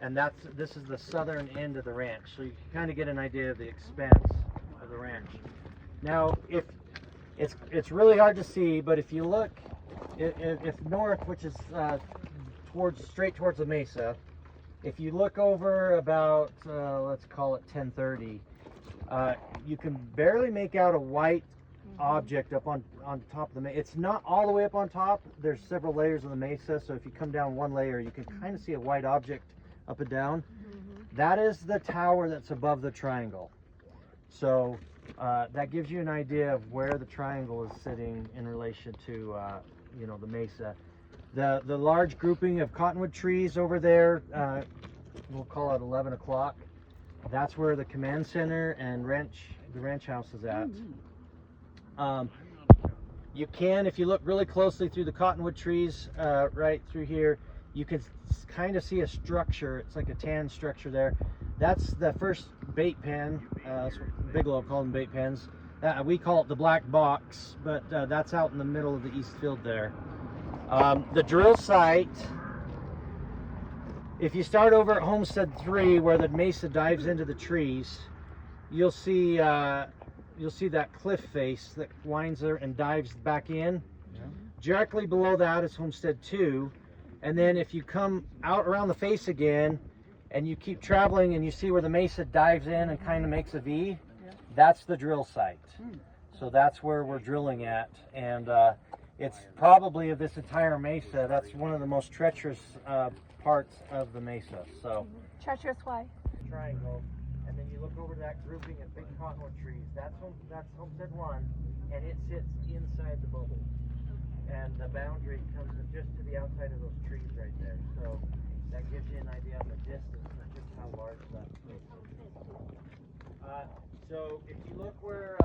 and this is the southern end of the ranch, so you can kind of get an idea of the expanse of the ranch. Now, if it's really hard to see, but if you look, if north, which is straight towards the mesa, if you look over about let's call it 10:30, you can barely make out a white object up on top of the mesa. It's not all the way up on top. There's several layers of the mesa, so if you come down one layer, you can kind of see a white object up and down. That is the tower that's above the triangle. So that gives you an idea of where the triangle is sitting in relation to you know, the mesa. The large grouping of cottonwood trees over there, we'll call it 11 o'clock. That's where the command center and the ranch house is at. You can, if you look really closely through the cottonwood trees, right through here, you can kind of see a structure. It's like a tan structure there. That's the first bait pen. That's what Bigelow called them, bait pens. We call it the black box, but that's out in the middle of the east field there. The drill site, if you start over at Homestead 3 where the mesa dives into the trees, you'll see that cliff face that winds there and dives back in. Directly below that is Homestead 2, and then if you come out around the face again and you keep traveling and you see where the mesa dives in and kind of makes a V, that's the drill site. So that's where we're drilling at, and it's probably of this entire mesa, that's one of the most treacherous parts of the mesa. So Treacherous why? triangle, and then you look over that grouping of big cottonwood trees. That's Homestead 1, and it sits inside the bubble. And the boundary comes just to the outside of those trees right there. So that gives you an idea of the distance and just how large that place is. So if you look where